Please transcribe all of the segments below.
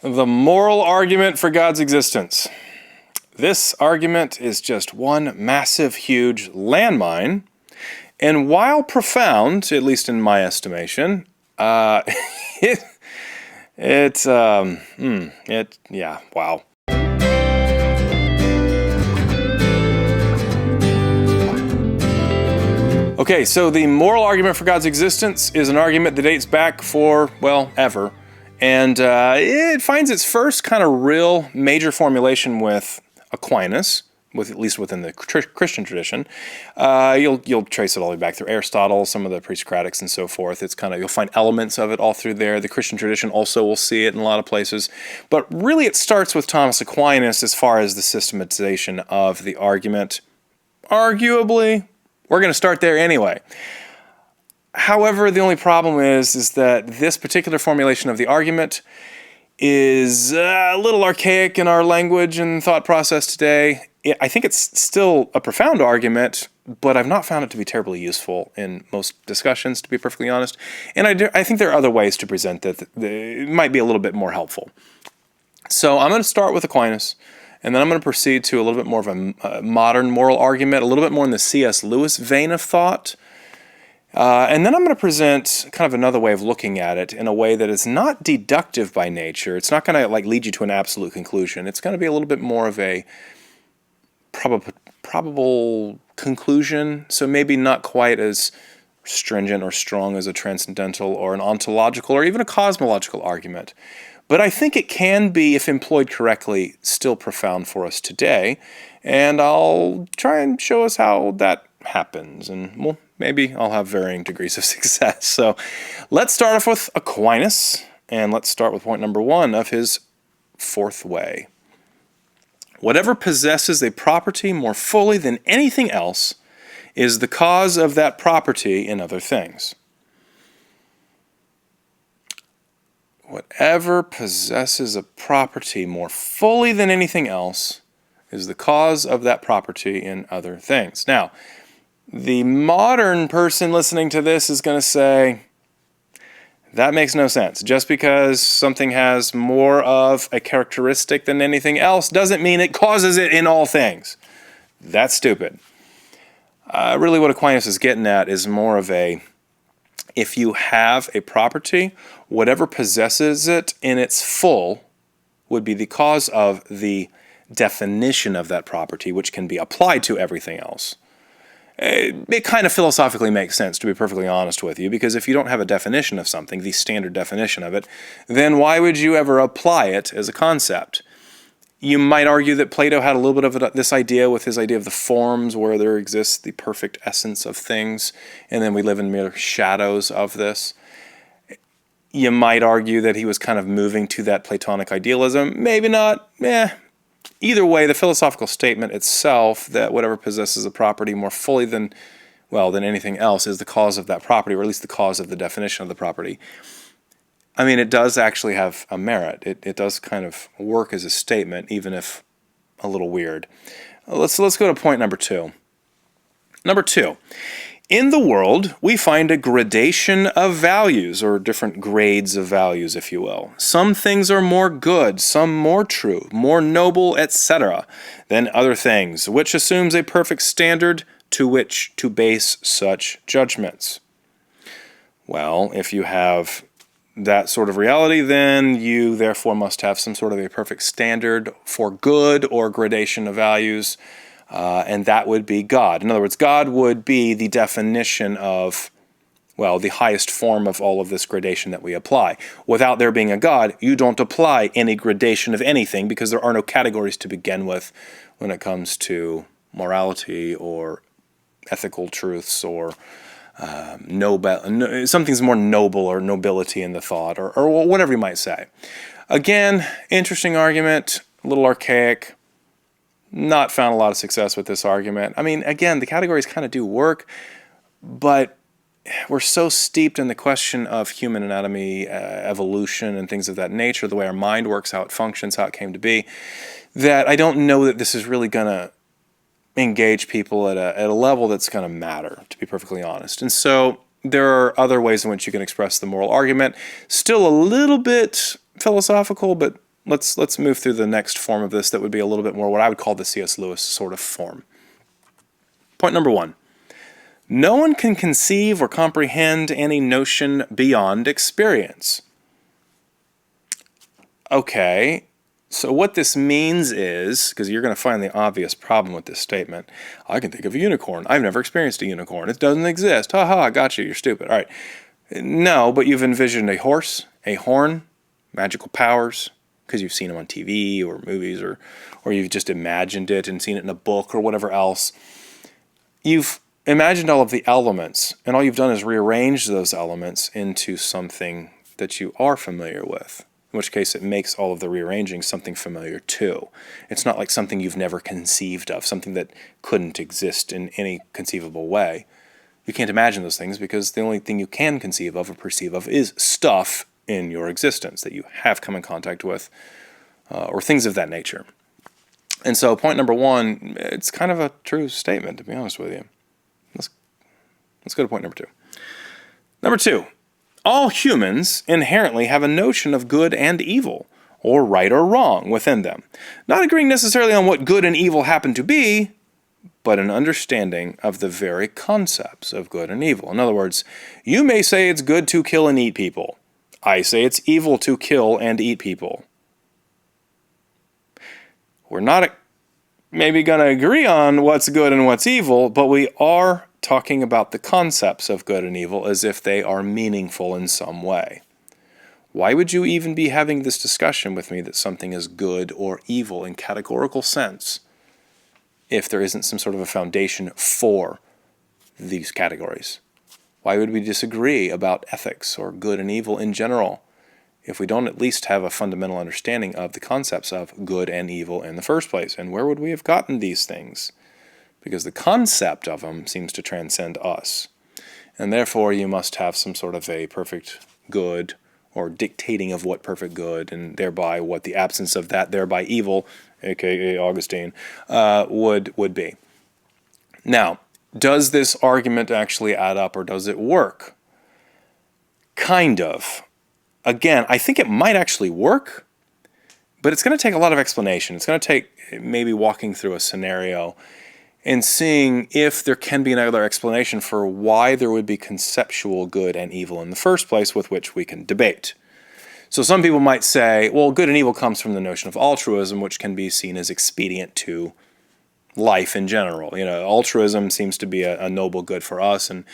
The moral argument for God's existence. This argument is just one massive, huge landmine, and while profound, at least in my estimation, wow. Okay, so the moral argument for God's existence is an argument that dates back for, well, ever. And it finds its first kind of real major formulation with Aquinas, at least within the Christian tradition. You'll trace it all the way back through Aristotle, some of the pre-Socratics and so forth. It's kind of, you'll find elements of it all through there. The Christian tradition also will see it in a lot of places. But really it starts with Thomas Aquinas as far as the systematization of the argument. Arguably, we're going to start there anyway. However, the only problem is that this particular formulation of the argument is a little archaic in our language and thought process today. I think it's still a profound argument, but I've not found it to be terribly useful in most discussions, to be perfectly honest. And I think there are other ways to present that it might be a little bit more helpful. So I'm going to start with Aquinas, and then I'm going to proceed to a little bit more of a modern moral argument, a little bit more in the C.S. Lewis vein of thought. And then I'm going to present kind of another way of looking at it in a way that is not deductive by nature. It's not going to lead you to an absolute conclusion. It's going to be a little bit more of a probable conclusion, so maybe not quite as stringent or strong as a transcendental or an ontological or even a cosmological argument. But I think it can be, if employed correctly, still profound for us today. And I'll try and show us how that happens. And, well, maybe I'll have varying degrees of success. So let's start off with Aquinas, and let's start with point number 1 of his fourth way. Whatever possesses a property more fully than anything else is the cause of that property in other things. Whatever possesses a property more fully than anything else is the cause of that property in other things. Now, the modern person listening to this is going to say, that makes no sense. Just because something has more of a characteristic than anything else doesn't mean it causes it in all things. That's stupid. Really what Aquinas is getting at is more of a, if you have a property, whatever possesses it in its full would be the cause of the definition of that property, which can be applied to everything else. It kind of philosophically makes sense, to be perfectly honest with you, because if you don't have a definition of something, the standard definition of it, then why would you ever apply it as a concept? You might argue that Plato had a little bit of this idea with his idea of the forms, where there exists the perfect essence of things, and then we live in mere shadows of this. You might argue that he was kind of moving to that Platonic idealism. Maybe not. Either way, the philosophical statement itself, that whatever possesses a property more fully than anything else is the cause of that property, or at least the cause of the definition of the property. I mean, it does actually have a merit. It does kind of work as a statement, even if a little weird. Let's go to point number 2. Number 2. In the world, we find a gradation of values, or different grades of values, if you will. Some things are more good, some more true, more noble, etc., than other things, which assumes a perfect standard to which to base such judgments. Well, if you have that sort of reality, then you therefore must have some sort of a perfect standard for good or gradation of values. And that would be God. In other words, God would be the definition of, the highest form of all of this gradation that we apply. Without there being a God, you don't apply any gradation of anything, because there are no categories to begin with when it comes to morality or ethical truths or something's more noble or nobility in the thought or whatever you might say. Again, interesting argument, a little archaic. Not found a lot of success with this argument. I mean, again, the categories kind of do work, but we're so steeped in the question of human anatomy, evolution, and things of that nature, the way our mind works, how it functions, how it came to be, that I don't know that this is really going to engage people at a level that's going to matter, to be perfectly honest. And so there are other ways in which you can express the moral argument. Still a little bit philosophical, but let's move through the next form of this that would be a little bit more what I would call the C.S. Lewis sort of form. Point number 1. No one can conceive or comprehend any notion beyond experience. Okay, so what this means is, because you're going to find the obvious problem with this statement, I can think of a unicorn. I've never experienced a unicorn. It doesn't exist. Ha ha, I got you. You're stupid. All right. No, but you've envisioned a horse, a horn, magical powers, because you've seen them on TV or movies, or you've just imagined it and seen it in a book or whatever else. You've imagined all of the elements, and all you've done is rearrange those elements into something that you are familiar with, in which case it makes all of the rearranging something familiar too. It's not like something you've never conceived of, something that couldn't exist in any conceivable way. You can't imagine those things because the only thing you can conceive of or perceive of is stuff in your existence that you have come in contact with, or things of that nature. And so point number 1, it's kind of a true statement, to be honest with you. Let's go to point number 2. Number 2, all humans inherently have a notion of good and evil, or right or wrong within them, not agreeing necessarily on what good and evil happen to be, but an understanding of the very concepts of good and evil. In other words, you may say it's good to kill and eat people. I say it's evil to kill and eat people. We're not maybe going to agree on what's good and what's evil, but we are talking about the concepts of good and evil as if they are meaningful in some way. Why would you even be having this discussion with me that something is good or evil in categorical sense if there isn't some sort of a foundation for these categories? Why would we disagree about ethics or good and evil in general if we don't at least have a fundamental understanding of the concepts of good and evil in the first place? And where would we have gotten these things? Because the concept of them seems to transcend us. And therefore you must have some sort of a perfect good, or dictating of what perfect good, and thereby what the absence of that thereby evil, aka Augustine, would be. Now, does this argument actually add up, or does it work? Kind of. Again, I think it might actually work, but it's going to take a lot of explanation. It's going to take maybe walking through a scenario and seeing if there can be another explanation for why there would be conceptual good and evil in the first place with which we can debate. So some people might say, well, good and evil comes from the notion of altruism, which can be seen as expedient to life in general. You know, altruism seems to be a noble good for us, and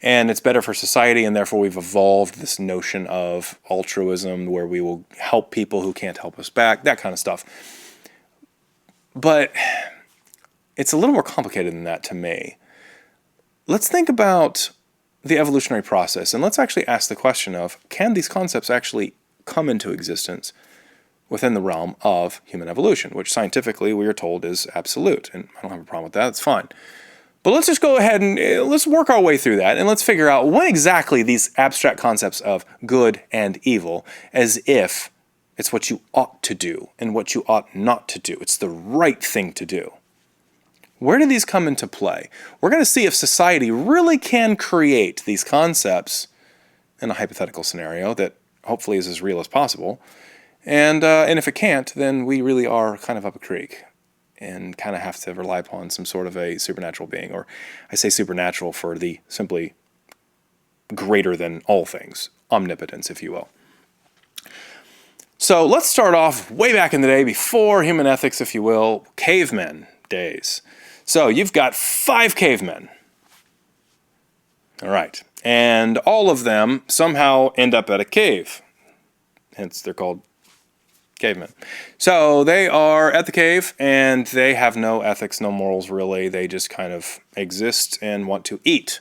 it's better for society, and therefore we've evolved this notion of altruism where we will help people who can't help us back, that kind of stuff. But it's a little more complicated than that to me. Let's think about the evolutionary process, and let's actually ask the question of, can these concepts actually come into existence within the realm of human evolution, which scientifically we are told is absolute, and I don't have a problem with that, it's fine. But let's just go ahead and let's work our way through that, and let's figure out what exactly these abstract concepts of good and evil, as if it's what you ought to do and what you ought not to do. It's the right thing to do. Where do these come into play? We're going to see if society really can create these concepts in a hypothetical scenario that hopefully is as real as possible. And if it can't, then we really are kind of up a creek and kind of have to rely upon some sort of a supernatural being. Or I say supernatural for the simply greater than all things, omnipotence, if you will. So let's start off way back in the day, before human ethics, if you will, cavemen days. So you've got 5 cavemen. All right. And all of them somehow end up at a cave. Hence, they're called cavemen. So they are at the cave, and they have no ethics, no morals, really. They just kind of exist and want to eat.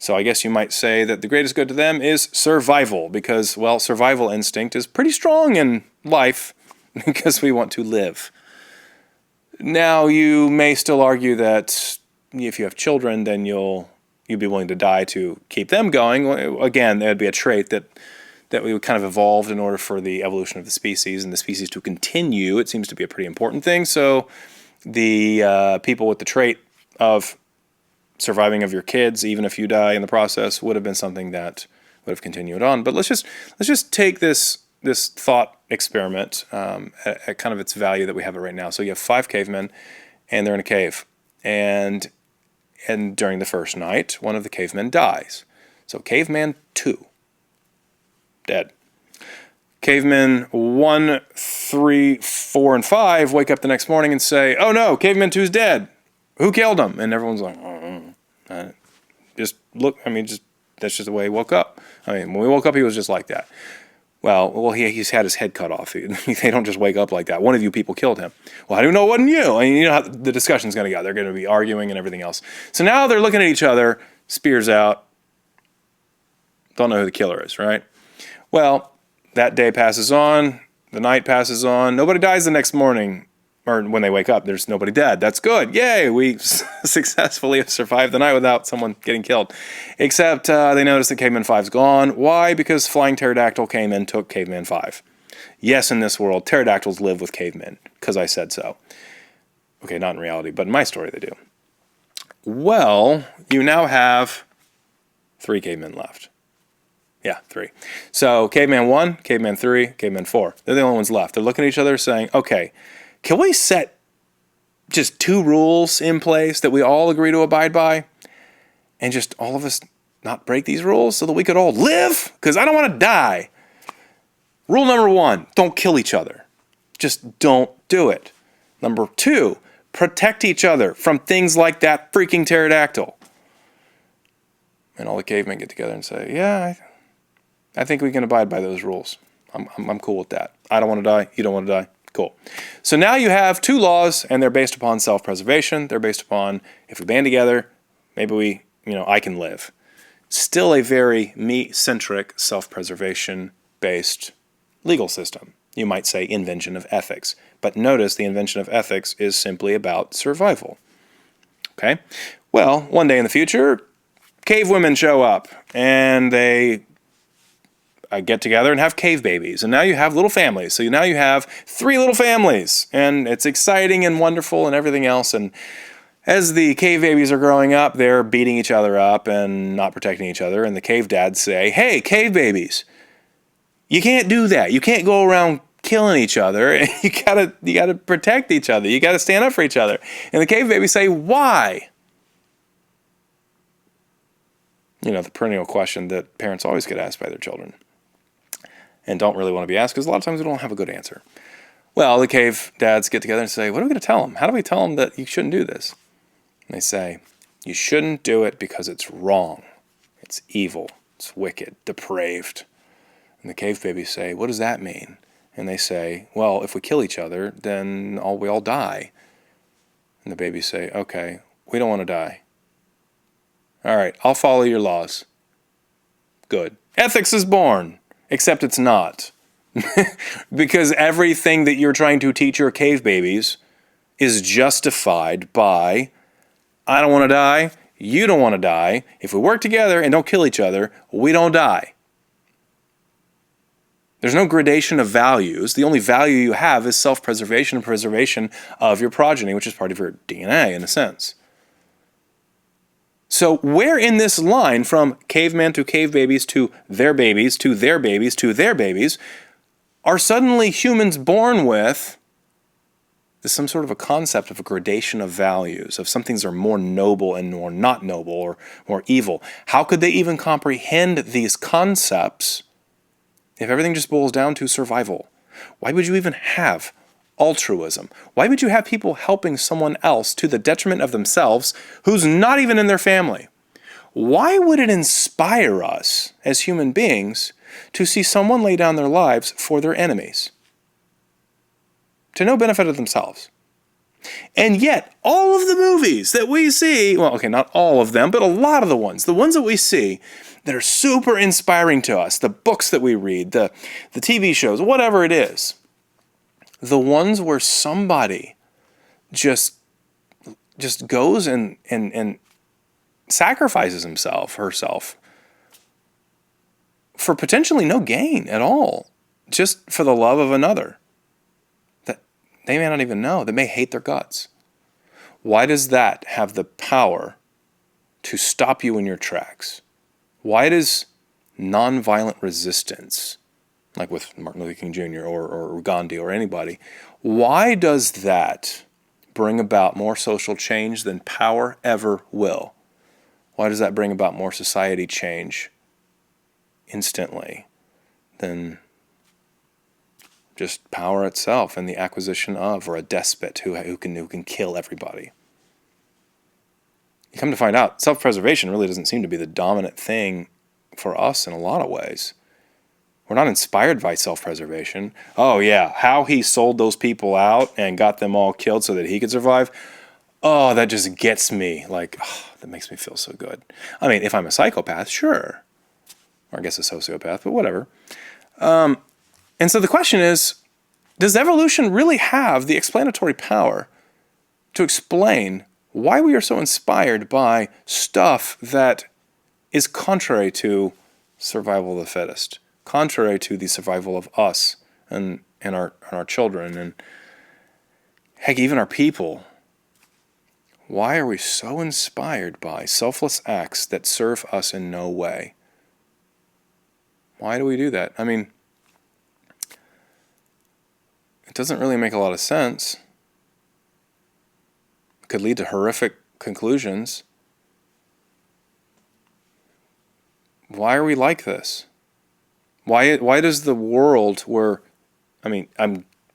So I guess you might say that the greatest good to them is survival, because, well, survival instinct is pretty strong in life because we want to live. Now, you may still argue that if you have children, then you'd be willing to die to keep them going. Again, that would be a trait that we would kind of evolved in order for the evolution of the species, and the species to continue. It seems to be a pretty important thing. So the people with the trait of surviving of your kids, even if you die in the process, would have been something that would have continued on. But let's just take this this thought experiment at kind of its value that we have it right now. So you have 5 cavemen, and they're in a cave, and during the first night, one of the cavemen dies. So caveman 2, dead. Cavemen 1, 3, 4, and 5 wake up the next morning and say, "Oh no, caveman 2's dead. Who killed him?" And everyone's like, that's just the way he woke up. I mean, when we woke up, he was just like that. Well, he's had his head cut off. They don't just wake up like that. One of you people killed him. Well, how do you know it wasn't you? I mean, you know how the discussion's going to go. They're going to be arguing and everything else. So now they're looking at each other, spears out. Don't know who the killer is, right? Well, that day passes on. The night passes on. Nobody dies the next morning. Or when they wake up, there's nobody dead. That's good. Yay, we successfully have survived the night without someone getting killed. Except they notice that Caveman 5's gone. Why? Because Flying Pterodactyl came and took Caveman 5. Yes, in this world, pterodactyls live with cavemen, because I said so. Okay, not in reality, but in my story they do. Well, you now have 3 cavemen left. Yeah, 3. So Caveman 1, Caveman 3, Caveman 4. They're the only ones left. They're looking at each other saying, okay, can we set just 2 rules in place that we all agree to abide by? And just all of us not break these rules so that we could all live? Because I don't want to die. Rule number 1, don't kill each other. Just don't do it. Number 2, protect each other from things like that freaking pterodactyl. And all the cavemen get together and say, yeah, I think we can abide by those rules. I'm cool with that. I don't want to die. You don't want to die. Cool. So now you have 2 laws, and they're based upon self-preservation. They're based upon, if we band together, maybe I can live. Still a very me-centric, self-preservation-based legal system. You might say invention of ethics. But notice the invention of ethics is simply about survival. Okay? Well, one day in the future, cave women show up, and they get together and have cave babies. And now you have little families. So now you have 3 little families. And it's exciting and wonderful and everything else. And as the cave babies are growing up, they're beating each other up and not protecting each other. And the cave dads say, hey, cave babies, you can't do that. You can't go around killing each other. You gotta protect each other. You gotta stand up for each other. And the cave babies say, why? The perennial question that parents always get asked by their children and don't really want to be asked because a lot of times we don't have a good answer. Well, the cave dads get together and say, what are we going to tell them? How do we tell them that you shouldn't do this? And they say, you shouldn't do it because it's wrong. It's evil. It's wicked, depraved. And the cave babies say, what does that mean? And they say, well, if we kill each other, then we all die. And the babies say, okay, we don't want to die. All right, I'll follow your laws. Good. Ethics is born, except it's not. Because everything that you're trying to teach your cave babies is justified by, I don't want to die, you don't want to die. If we work together and don't kill each other, we don't die. There's no gradation of values. The only value you have is self-preservation and preservation of your progeny, which is part of your DNA in a sense. So where in this line from caveman to cave babies to their babies to their babies to their babies are suddenly humans born with some sort of a concept of a gradation of values, of some things are more noble and more not noble or more evil? How could they even comprehend these concepts if everything just boils down to survival? Why would you even have altruism? Why would you have people helping someone else to the detriment of themselves who's not even in their family? Why would it inspire us as human beings to see someone lay down their lives for their enemies? To no benefit of themselves. And yet, all of the movies that we see, well, okay, not all of them, but a lot of the ones that we see that are super inspiring to us, the books that we read, the TV shows, whatever it is, the ones where somebody just goes and sacrifices himself, herself, for potentially no gain at all, just for the love of another that they may not even know, that may hate their guts. Why does that have the power to stop you in your tracks? Why does nonviolent resistance like with Martin Luther King Jr. or Gandhi or anybody. Why does that bring about more social change than power ever will? Why does that bring about more society change instantly than just power itself and the acquisition of, or a despot who can kill everybody? You come to find out, self-preservation really doesn't seem to be the dominant thing for us in a lot of ways. We're not inspired by self-preservation. Oh yeah, how he sold those people out and got them all killed so that he could survive. Oh, that just gets me. Like, oh, that makes me feel so good. I mean, if I'm a psychopath, sure. Or I guess a sociopath, but whatever. And so the question is, does evolution really have the explanatory power to explain why we are so inspired by stuff that is contrary to survival of the fittest, contrary to the survival of us and our children, and heck, even our people? Why are we so inspired by selfless acts that serve us in no way? Why do we do that? I mean, it doesn't really make a lot of sense. It could lead to horrific conclusions. Why are we like this? Why does the world where, I mean,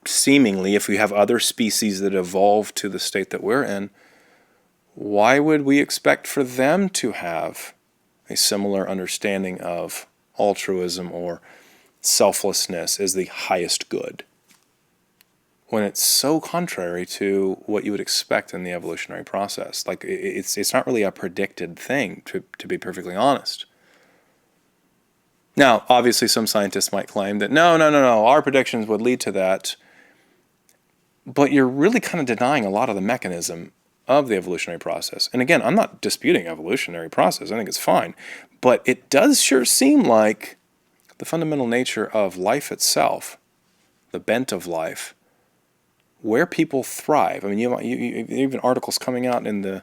seemingly, if we have other species that evolve to the state that we're in, why would we expect for them to have a similar understanding of altruism or selflessness as the highest good, when it's so contrary to what you would expect in the evolutionary process? Like, it's not really a predicted thing, to be perfectly honest. Now, obviously, some scientists might claim that no, our predictions would lead to that, but you're really kind of denying a lot of the mechanism of the evolutionary process. And again, I'm not disputing evolutionary process. I think it's fine. But it does sure seem like the fundamental nature of life itself, the bent of life, where people thrive. I mean, you even articles coming out in the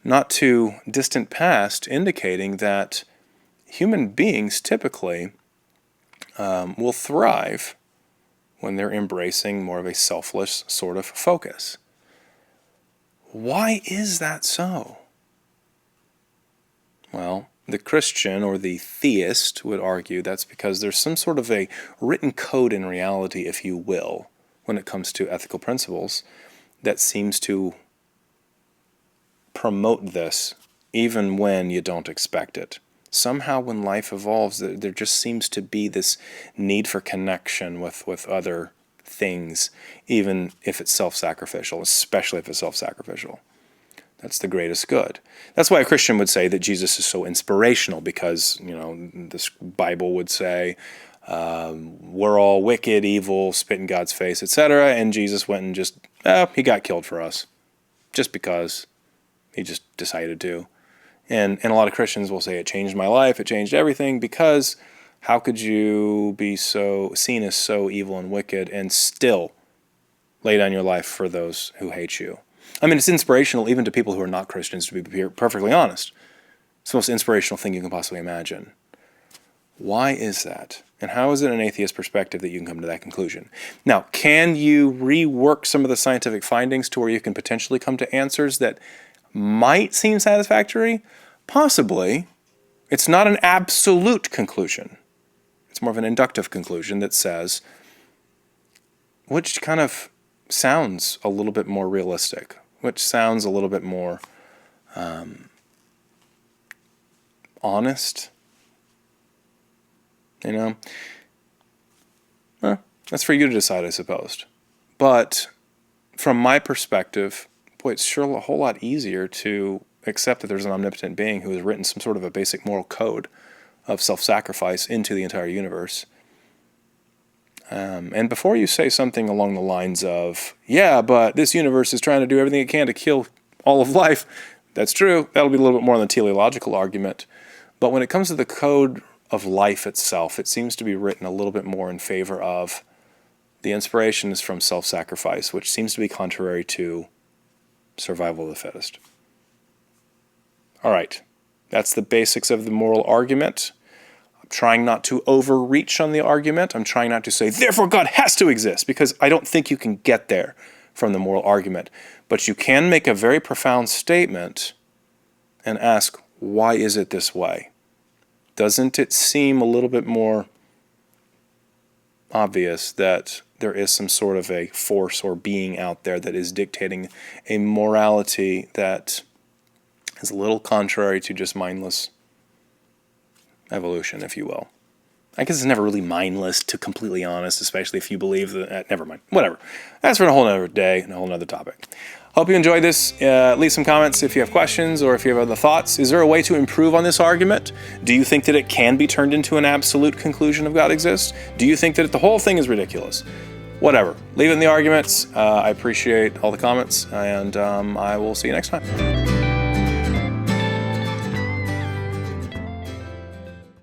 not too distant past indicating that human beings typically will thrive when they're embracing more of a selfless sort of focus. Why is that so? Well, the Christian or the theist would argue that's because there's some sort of a written code in reality, if you will, when it comes to ethical principles, that seems to promote this even when you don't expect it. Somehow when life evolves, there just seems to be this need for connection with other things, even if it's self-sacrificial, especially if it's self-sacrificial. That's the greatest good. That's why a Christian would say that Jesus is so inspirational, because, this Bible would say, we're all wicked, evil, spit in God's face, etc. And Jesus went and just, he got killed for us. Just because he just decided to. And a lot of Christians will say it changed my life, it changed everything, because how could you be so seen as so evil and wicked and still lay down your life for those who hate you? I mean, it's inspirational even to people who are not Christians, to be perfectly honest. It's the most inspirational thing you can possibly imagine. Why is that? And how is it an atheist perspective that you can come to that conclusion? Now, can you rework some of the scientific findings to where you can potentially come to answers that might seem satisfactory? Possibly. It's not an absolute conclusion. It's more of an inductive conclusion that says, which kind of sounds a little bit more realistic, which sounds a little bit more honest. Well, that's for you to decide, I suppose. But from my perspective, boy, it's sure a whole lot easier to accept that there's an omnipotent being who has written some sort of a basic moral code of self-sacrifice into the entire universe. And before you say something along the lines of, yeah, but this universe is trying to do everything it can to kill all of life, that's true. That'll be a little bit more on the teleological argument. But when it comes to the code of life itself, it seems to be written a little bit more in favor of the inspiration is from self-sacrifice, which seems to be contrary to survival of the fittest. All right, that's the basics of the moral argument. I'm trying not to overreach on the argument. I'm trying not to say, therefore God has to exist, because I don't think you can get there from the moral argument. But you can make a very profound statement and ask, why is it this way? Doesn't it seem a little bit more obvious that there is some sort of a force or being out there that is dictating a morality that is a little contrary to just mindless evolution, if you will? I guess it's never really mindless, to completely honest, especially if you believe that, never mind, whatever. That's for a whole other day and a whole other topic. Hope you enjoyed this. Leave some comments if you have questions or if you have other thoughts. Is there a way to improve on this argument? Do you think that it can be turned into an absolute conclusion of God exists? Do you think that the whole thing is ridiculous? Whatever. Leave it in the arguments. I appreciate all the comments, and I will see you next time.